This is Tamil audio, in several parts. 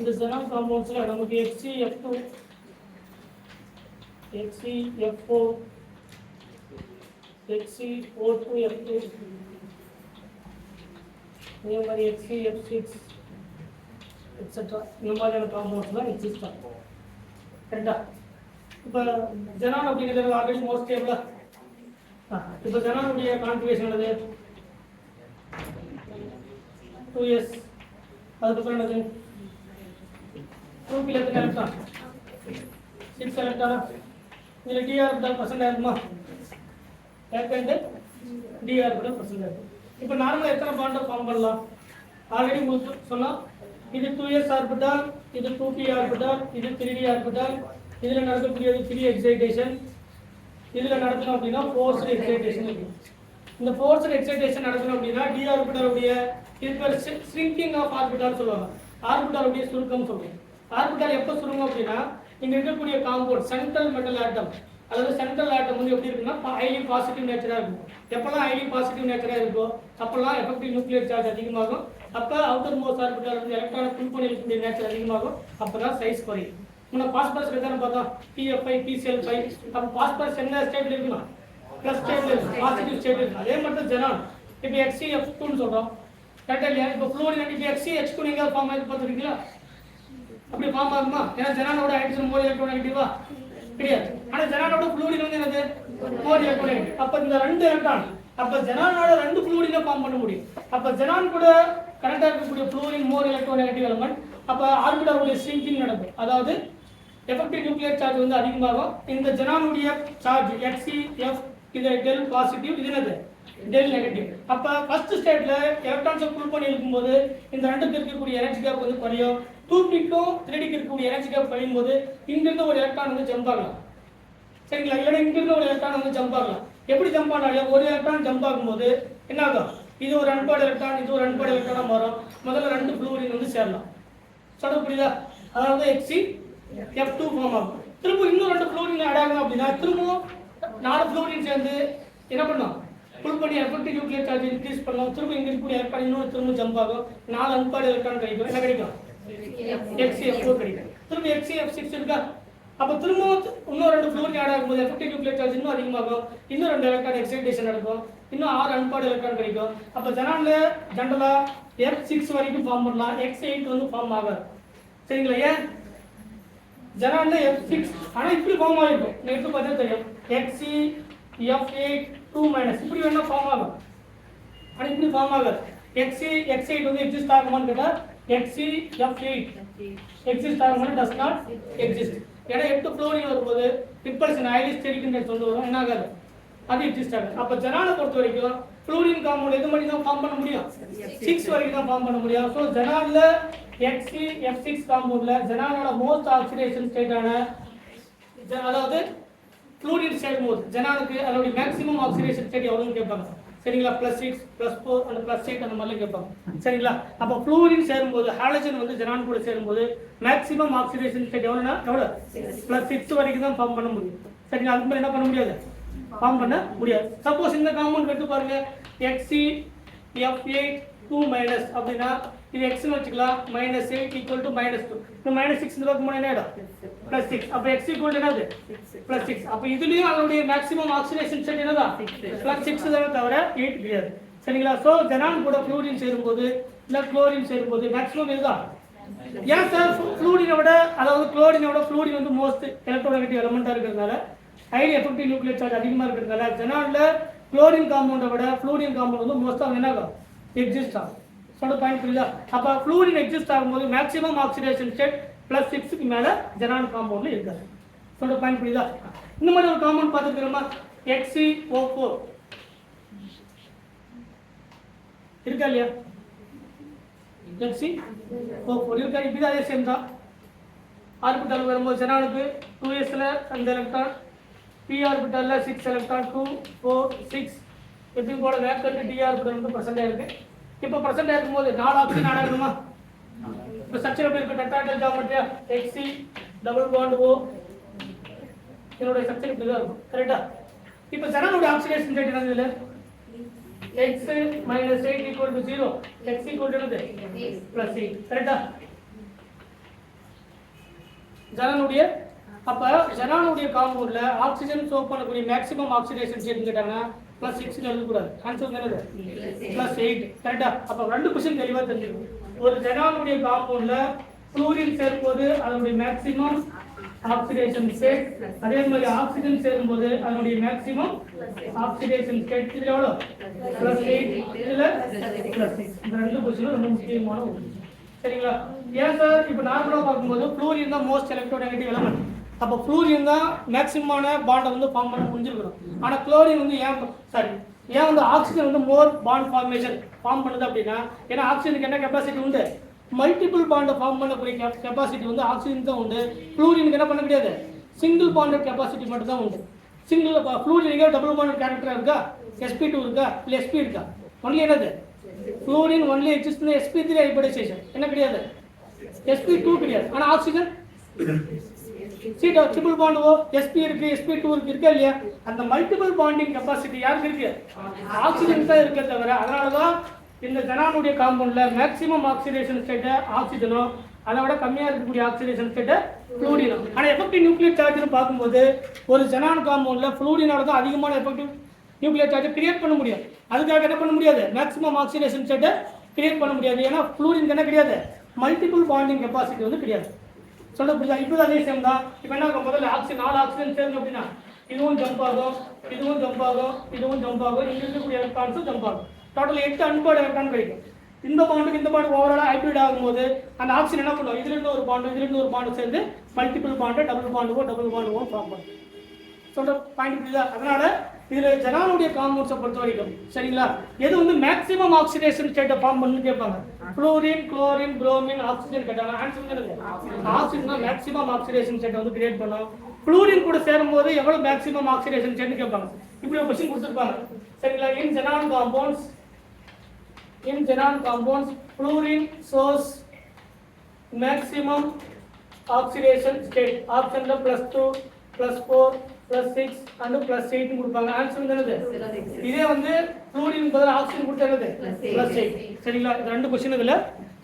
இந்த xenon compoundsல நமக்கு HCF2 HCF4 HCO2F2 இதே மாதிரி HCF6 எக்ஸெட்ரா இந்த மாதிரியான காம்பவுண்ட்ஸ்லாம் எக்ஸிஸ்ட் ஆகும். கரெக்டா? இப்போ ஜெனான் அப்படிங்கிறது ஆல்ரெடி மோஸ்ட் ஸ்டேபிளா. இப்போ ஜெனானுடைய கான்ஃபிகரேஷன் என்னது? 2s. அதுக்கப்புறம் என்னது? 2p எத்தனை எலக்ட்ரான்? 6 எலக்ட்ரானா? இதில் d ஆர்பிட்டால் பர்சன்ட் ஆயிருக்குமா? ஏற்கனவே d ஆர்பிட்டால் பர்சன்ட் ஆயிருக்கும். இப்போ நார்மலாக எத்தனை பாண்டை ஃபார்ம் பண்ணலாம்? ஆல்ரெடி உங்களுக்கு சொன்னோம். இது 2s ஆர்பிட்டால், இது 2p ஆர்பிட்டால், இது 3d ஆர்பிட்டால். இதில் நடக்கக்கூடியது 3 எக்ஸைட்டேஷன். இதில் நடக்கணும் அப்படின்னா ஃபோர்ஸ்டு எக்ஸைட்டேஷன் இருக்கும். இந்த ஃபோர்ஸ்டு எக்ஸைட்டேஷன் நடக்கணும் அப்படின்னா டி ஆர்பிட்டாலுடைய இது ஸ்ரிங்கிங் ஆஃப் ஆர்பிட்டால் சொல்லுவாங்க. ஆர்பிட்டாலுடைய சுருக்கம் சொல்லுவாங்க. ஆர்பிட்டால் எப்போ சுருங்கும் அப்படின்னா இங்கே இருக்கக்கூடிய காம்பவுண்ட் சென்ட்ரல் மெட்டல் ஆட்டம், அதாவது சென்ட்ரல் ஆட்டம் வந்து எப்படி இருக்குன்னா ஹைலி பாசிட்டிவ் நேச்சராக இருக்கும். எப்போல்லாம் ஹைலி பாசிட்டிவ் நேச்சராக இருக்கோ அப்போல்லாம் எஃபெக்டிவ் நியூக்ளியர் சார்ஜ் அதிகமாகும். அப்போ அவுட்டர் மோஸ்ட் ஆர்பிட்டால் வந்து எலக்ட்ரானை புல் பண்ணி இருக்கக்கூடிய நேச்சர் அதிகமாகும். அப்போ தான் சைஸ் குறையும். முன்ன பாஸ்பரஸ் எத்தனை பார்த்தோம்? PF5 PCl5. அப்போ பாஸ்பரஸ் என்ன ஸ்டேட்ல இருக்குமா? ப்ளஸ் ஸ்டேட்ல இருக்கு, பாசிட்டிவ் ஸ்டேட்ல இருக்கு. அதே மாதிரி தான் ஜெனான். இப்போ HCF2 சொல்றோம், கரெக்டா இல்லையா? இப்போ ஃப்ளூரின் இப்போ HCH2 நீங்க ஃபார்ம் ஆகி பார்த்துருக்கீங்களா? அப்படி ஃபார்ம் ஆகுமா? ஏன்னா ஜெனானோட ஹைட்ரஜன் மோர் எலக்ட்ரோநெகட்டிவா கிடையாது. ஆனா ஜெனானோட ஃப்ளூரின் வந்து என்னது? மோர் எலக்ட்ரோநெகட்டிவ். அப்ப இந்த ரெண்டு எலக்ட்ரான் அப்ப ஜெனானோட ரெண்டு ஃப்ளூரினை ஃபார்ம் பண்ண முடியும். அப்ப ஜெனான் கூட கரெக்டா இருக்கக்கூடிய ஃப்ளூரின் மோர் எலக்ட்ரோநெகட்டிவ் எலிமெண்ட். அப்ப ஆர்பிட்டாலுடைய ஸ்ரிங்கிங் நடக்கும். அதாவது எஃபெக்டிவ் நியூக்ளியர் சார்ஜ் வந்து அதிகமாகும். இந்த ஜெனானுடைய சார்ஜ் HCF இது டெல் பாசிட்டிவ், இது என்னது? Del negative. அப்ப ஃபர்ஸ்ட் ஸ்டேட்ல எலக்ட்ரான்ஸை புல் பண்ணி இருக்கும்போது இந்த ரெண்டுக்கு இருக்கக்கூடிய எனர்ஜி கேப் வந்து குறையும். 2pக்கும் 3dக்கு இருக்கக்கூடிய எனர்ஜி கேப் குறையும் போது இங்கிருந்து ஒரு எலக்ட்ரான் வந்து ஜம்ப் ஆகலாம். சரிங்களா? இல்லைன்னா இங்கிருந்து ஒரு எலக்ட்ரான் வந்து ஜம்ப் ஆகலாம். எப்படி ஜம்ப் ஆனாலும் ஒரு எலக்ட்ரான் ஜம்ப் ஆகும்போது என்ன ஆகும்? இது ஒரு அன்பேர்ட் எலக்ட்ரான், இது ஒரு அன்பேர்ட் எலக்ட்ரானா மாறும். முதல்ல ரெண்டு ஃப்ளூரின் வந்து சேரலாம். சொல்ல புரியுதா? அதாவது HCF2 ஃபார்ம் ஆகும். திரும்ப இன்னும் ரெண்டு ஃப்ளூரின் ஆட் ஆகும் அப்படின்னா திரும்பவும் 4 ஃப்ளூரின் சேர்ந்து என்ன பண்ணும்? புல் பண்ணி எஃபெக்டிவ் நியூக்ளியர் சார்ஜ் இன்க்ரீஸ் பண்ணலாம். திரும்ப இங்க இருக்கக்கூடிய எலக்ட்ரான் இன்னொரு திரும்ப ஜம்ப் ஆகும். 4 அன்பேர்ட் எலக்ட்ரான் கிடைக்கும். என்ன கிடைக்கும்? HCF4 கிடைக்கும். திரும்ப HCF6 இருக்கா? அப்ப திரும்ப இன்னும் ரெண்டு ஃப்ளூரின் ஆட் ஆகும்போது எஃபெக்டிவ் நியூக்ளியர் சார்ஜ் இன்னும் அதிகமாகும். இன்னும் ரெண்டு எலக்ட்ரான் எக்ஸைட்டேஷன் நடக்கும். இன்னும் 6 அன்பேர்ட் எலக்ட்ரான் கிடைக்கும். அப்ப ஜெனான்ல ஜெனரலா F6 வரைக்கும் ஃபார்ம் பண்ணலாம். X8 வந்து ஃபார்ம் ஆகாது. சரிங்களா? ஏன்? ஜெனான்ல F6 ஆனா இப்படி ஃபார்ம் ஆகிருக்கும். நேற்று பார்த்தா தெரியும். HCF8 2- இப்படி வேணா ஃபார்ம் ஆகும். ஆனா இப்படி ஃபார்ம் ஆகாது. X8 வந்து எக்ஸிஸ்ட் ஆகுமான்னு கேட்டா HCF8 எக்ஸிஸ்ட் ஆகுமான்னு டஸ் நாட் எக்ஸிஸ்ட். ஏன்னா 8 ஃப்ளோரின் வரும்போது ரிப்பல்ஷன் ஹைலி ஸ்டெரிக் இன்டெக்ஸ் வந்து வரும். என்ன ஆகாது? அது எக்ஸிஸ்ட் ஆகாது. அப்ப ஜெனானை பொறுத்த வரைக்கும் ஃப்ளோரின் காம்பவுண்ட் எது மாதிரி தான் ஃபார்ம் பண்ண முடியும்? 6 வரைக்கும் தான் ஃபார்ம் பண்ண முடியும். ஸோ ஜெனான்ல HCF6 காம்பவுண்ட்ல ஜெனானோட மோஸ்ட் ஆக்சிடேஷன் ஸ்டேட்டான அதாவது ஃப்ளூரின் சேரும்போது ஜெனானுக்கு அதோட மேக்ஸிமம் ஆக்சிடேஷன் ஸ்டேட் எவ்வளவுன்னு கேட்பாங்க. சரிங்களா? +6 +4 அந்த +8 அந்த மாதிரிலாம் கேட்பாங்க. சரிங்களா? அப்போ ஃப்ளூரின் சேரும்போது ஹாலஜன் வந்து ஜெனான் கூட சேரும்போது மேக்ஸிமம் ஆக்சிடேஷன் ஸ்டேட் எவ்வளோனா எவ்வளோ? +6 வரைக்கும் தான் ஃபார்ம் பண்ண முடியும். சரிங்களா? அதுக்கு மேலே என்ன பண்ண முடியாது? ஃபார்ம் பண்ண முடியாது. சப்போஸ் இந்த காம்பவுண்ட் எடுத்து பாருங்க, HCF8 2- அப்படின்னா இது x னு வச்சுக்கலாம். -8 = -2. இந்த -6 இந்த பக்கம் போனா என்ன ஆயிடும்? +6. அப்ப x = என்னது? +6. அப்ப இதுலயும் அதோட மேக்ஸிமம் ஆக்சிடேஷன் ஸ்டேட் என்னதா? +6 தான் தவிர 8 கிடையாது. சரிங்களா? சோ ஜெனான் கூட ஃப்ளூரின் சேரும்போது இல்ல குளோரின் சேரும்போது மேக்ஸிமம் இதுதான். ஏன் சார் ஃப்ளூரினை விட அதாவது குளோரினை விட ஃப்ளூரின் வந்து மோஸ்ட் எலக்ட்ரோநெகட்டிவ் எலிமெண்டா இருக்கிறதுனால ஹைலி எஃபெக்டிவ் நியூக்ளியர் சார்ஜ் அதிகமா இருக்கிறதுனால ஜெனான்ல குளோரின் காம்பவுண்டை விட ஃப்ளூரின் காம்பவுண்ட் வந்து மோஸ்டா என்ன ஆகும்? எக்ஸிஸ்ட் ஆகும். சொல்ற பாயிண்ட் புரியுதா? அப்ப ஃப்ளூரின் எக்ஸிஸ்ட் ஆகும்போது மேக்ஸிமம் ஆக்சிடேஷன் ஸ்டேட் +6க்கு மேல ஜெனான் காம்பவுண்ட்ல இருக்காது. சொல்ற பாயிண்ட் புரியுதா? இந்த மாதிரி ஒரு காம்பவுண்ட் பார்த்துக்கிறோமா? HCO4 இருக்கா இல்லையா? HCO4 இருக்கா? இப்படி அதே சேம் தான். ஆர்பிட்டால் வரும்போது ஜெனானுக்கு 2sல அந்த எலக்ட்ரான், p ஆர்பிட்டால்ல 6 எலக்ட்ரான் 2 4 6 எப்படியும் போல வேக்கண்ட் d ஆர்பிட்டால் வந்து பிரசன்ட் ஆயிருக்கு. இப்போ பிரசன்ட் ஆகும்போது 4 ஆப்ஷன் ஆட் ஆகுமா? இப்போ ஸ்ட்ரக்சர் எப்படி இருக்கு? டெட்ராஹெட்ரல் ஜாமெட்ரியா Hc டபுள் பாண்ட் O இதோட ஸ்ட்ரக்சர் இப்படி தான் இருக்கும். கரெக்ட்டா? இப்போ ஜெனானோட ஆக்சிடேஷன் ஸ்டேட் என்னது? இதுல x - 8 = 0, x = என்னது? +8. கரெக்ட்டா? ஜனானுடைய அப்போ ஜனானுடைய காம்பவுண்டில் ஆக்சிஜன் சோப் பண்ணக்கூடிய மேக்ஸிமம் ஆக்சிடேஷன் ஸ்டேட் கேட்டாங்கன்னா +6 எழுதக்கூடாது. ஆன்சர் என்னது +8. கரெக்டா? அப்போ 2 கொஸ்டின் தெளிவாக தெரிஞ்சுக்கணும். ஒரு ஜனானுடைய காம்பவுண்டில் ஃப்ளூரின் சேரும்போது அதனுடைய மேக்ஸிமம் ஆக்சிடேஷன் ஸ்டேட், அதே மாதிரி ஆக்சிஜன் சேரும்போது அதனுடைய மேக்ஸிமம் ஆக்சிடேஷன் ஸ்டேட். இதில் எவ்வளோ +8, இதில் +6. இந்த 2 கொஸ்டினும் ரொம்ப முக்கியமான ஒரு விஷயம். சரிங்களா? ஏன் சார் இப்போ நார்மலாக பார்க்கும்போது ஃப்ளூரின் தான் மோஸ்ட் எலக்ட்ரோநெகட்டிவ் எலமெண்ட். அப்போ ஃப்ளூரின் தான் மேக்ஸிமமான பாண்டை வந்து ஃபார்ம் பண்ண முடிஞ்சிருக்கணும். ஆனால் குளோரின் வந்து ஏன் வந்து ஆக்சிஜன் வந்து மோர் பாண்ட் ஃபார்மேஷன் ஃபார்ம் பண்ணுது அப்படின்னா, ஏன்னா ஆக்சிஜனுக்கு என்ன கெப்பாசிட்டி உண்டு, மல்டிபிள் பாண்டை ஃபார்ம் பண்ணக்கூடிய கெப்பாசிட்டி வந்து ஆக்சிஜன் தான் உண்டு. ஃப்ளூரினுக்கு என்ன பண்ண முடியாது, சிங்கிள் பாண்டட் கெப்பாசிட்டி மட்டும் தான் உண்டு. சிங்கிள் ஃப்ளூரினுக்கு டபுள் பாண்டட் கேரக்டர் இருக்கா, sp2 இருக்கா இல்லை sp இருக்கா, ஒன்லி என்னது fluorine only exist in sp3 hybridisation, என்ன கிடையாது sp2 கிடையாது. ஆனால் ஆக்சிஜன் சீட்டா ட்ரிபிள் பாண்ட் sp இருக்கு sp2 இருக்கா இல்லையா, அந்த மல்டிபிள் பாண்டிங் கெப்பாசிட்டி யாருக்கு இருக்கு, ஆக்சிஜன் தான் இருக்க தவிர. அதனால தான் இந்த ஜனானுடைய காம்பவுண்டில் மேக்ஸிமம் ஆக்சிடேஷன் ஸ்டேட்டை ஆக்சிஜனும் அதை விட கம்மியாக இருக்கக்கூடிய ஆக்சிடேஷன் ஸ்டேட்டை ஃப்ளூரினும். ஆனால் எஃபெக்டிவ் நியூக்ளியர் சார்ஜ்னு பார்க்கும்போது ஒரு ஜனான் காம்பவுண்டில் ஃப்ளூரினால தான் அதிகமான எஃபெக்டிவ் நியூக்ளியர் சார்ஜை கிரியேட் பண்ண முடியும். அதுக்காக என்ன பண்ண முடியாது, மேக்ஸிமம் ஆக்சிடேஷன் ஸ்டேட்டை கிரியேட் பண்ண முடியாது. ஏன்னா ஃப்ளூரினுக்கு என்ன கிடையாது, மல்டிபிள் பாண்டிங் கெப்பாசிட்டி வந்து கிடையாது. சொல்ல புரியுதா? இப்போ அதே சேம் தான். இப்போ என்ன முதல்ல ஆக்சிஜன் 4 ஆக்சிஜன் சேர்ந்து அப்படின்னா இதுவும் ஜம்ப் ஆகும், இதுவும் ஜம்ப் ஆகும், இதுவும் ஜம்ப் ஆகும், இங்கே இருக்கக்கூடிய எலக்ட்ரான்ஸும் ஜம்ப் ஆகும். டோட்டல் 8 அன்பேர்டு எலக்ட்ரான் கிடைக்கும். இந்த பாண்டு ஓவராலாக ஹைப்ரிட் ஆகும்போது அந்த ஆக்சிஜன் என்ன பண்ணும், இதுலேருந்து ஒரு பாண்டு சேர்ந்து மல்டிபிள் பாண்டு டபுள் பாண்டுவோ ஃபார்ம் பண்ணும். சொல்கிற பாயிண்ட் புரியுதா? அதனால இதில் ஜனானுடைய காம்பவுண்ட்ஸை பொறுத்த வரைக்கும் சரிங்களா, எது வந்து மேக்ஸிமம் ஆக்சிடேஷன் ஸ்டேட்டை ஃபார்ம் பண்ணு கேட்பாங்க. ஃப்ளூரின், குளோரின், புரோமின், ஆக்சிஜன் கேட்டாங்க. ஆன்சர் என்னது, ஆக்சிஜன் தான் மேக்ஸிமம் ஆக்சிடேஷன் ஸ்டேட்டை வந்து கிரியேட் பண்ணோம். ஃப்ளூரின் கூட சேரும்போது எவ்வளோ மேக்ஸிமம் ஆக்சிடேஷன் ஸ்டேட்னு கேட்பாங்க. இப்படி ஒரு கொஸ்டின் கொடுத்துருப்பாங்க சரிங்களா. In xenon compounds, fluorine shows maximum oxidation state. Option la +2, +4, +6 and +8 கொடுப்பாங்க. ஆன்சர் என்னது, இதே வந்து ஃப்ளூரின் பதிலா ஆக்சிஜன் கொடுத்தது +8. சரிங்களா? இந்த 2 கொஸ்டின் இதில்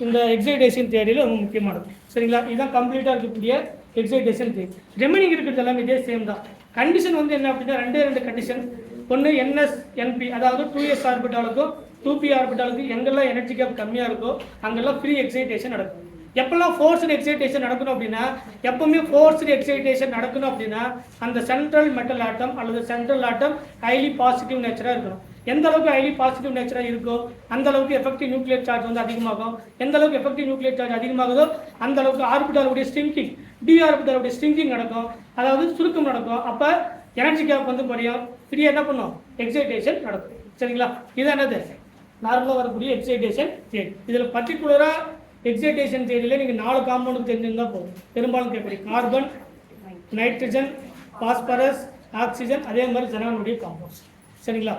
இந்த எக்ஸைடேஷன் தியரியில் ரொம்ப முக்கியமானது. சரிங்களா? இதுதான் கம்ப்ளீட்டாக இருக்கக்கூடிய எக்ஸைடேஷன் தியரி. ரெமைனிங் இருக்கிறது எல்லாமே இதே சேம் தான். கண்டிஷன் வந்து என்ன அப்படின்னா 2 கண்டிஷன். ஒன்று NS-NP, அதாவது 2s ஆர்பிட்டாலுக்கும் 2p ஆர்பிட்டாலுக்கு எங்கெல்லாம் எனர்ஜி கேப் கம்மியாக இருக்கோ அங்கெல்லாம் ஃப்ரீ எக்ஸைடேஷன் நடக்கும். எப்பெல்லாம் ஃபோர்ஸ்டு எக்ஸைடேஷன் நடக்கணும் அப்படின்னா, எப்பவுமே ஃபோர்ஸ்டு எக்ஸைடேஷன் நடக்கணும் அப்படின்னா அந்த சென்ட்ரல் மெட்டல் ஆட்டம் அல்லது சென்ட்ரல் ஆட்டம் ஹைலி பாசிட்டிவ் நேச்சராக இருக்கணும். எந்த அளவுக்கு ஹைலி பாசிட்டிவ் நேச்சராக இருக்கோ அந்த அளவுக்கு எஃபெக்டிவ் நியூக்ளியர் சார்ஜ் வந்து அதிகமாகும். எந்த அளவுக்கு எஃபெக்டிவ் நியூக்ளியர் சார்ஜ் அதிகமாகுதோ அந்த அளவுக்கு ஆர்பிட்டாலுடைய ஸ்ட்ரிங்கிங், டி ஆர்பிட்டாலுடைய ஸ்ட்ரிங்கிங் நடக்கும், அதாவது சுருக்கம் நடக்கும். அப்போ எனர்ஜி கேப் வந்து குறையும், ஃப்ரீயாக என்ன பண்ணும், எக்ஸைடேஷன் நடக்கும். சரிங்களா? இது என்னது நார்மலாக வரக்கூடிய எக்ஸைடேஷன் தியரி. இதில் பர்டிகுலராக எக்ஸைடேஷன் தியரியில் நீங்கள் 4 காம்பவுண்டுக்கு தெரிஞ்சிருந்தால் போதும். பெரும்பாலும் கேட்கக்கூடிய கார்பன், நைட்ரஜன், பாஸ்பரஸ், ஆக்சிஜன், அதே மாதிரி ஜனானுடைய காம்பவுண்ட்ஸ். சரிங்களா?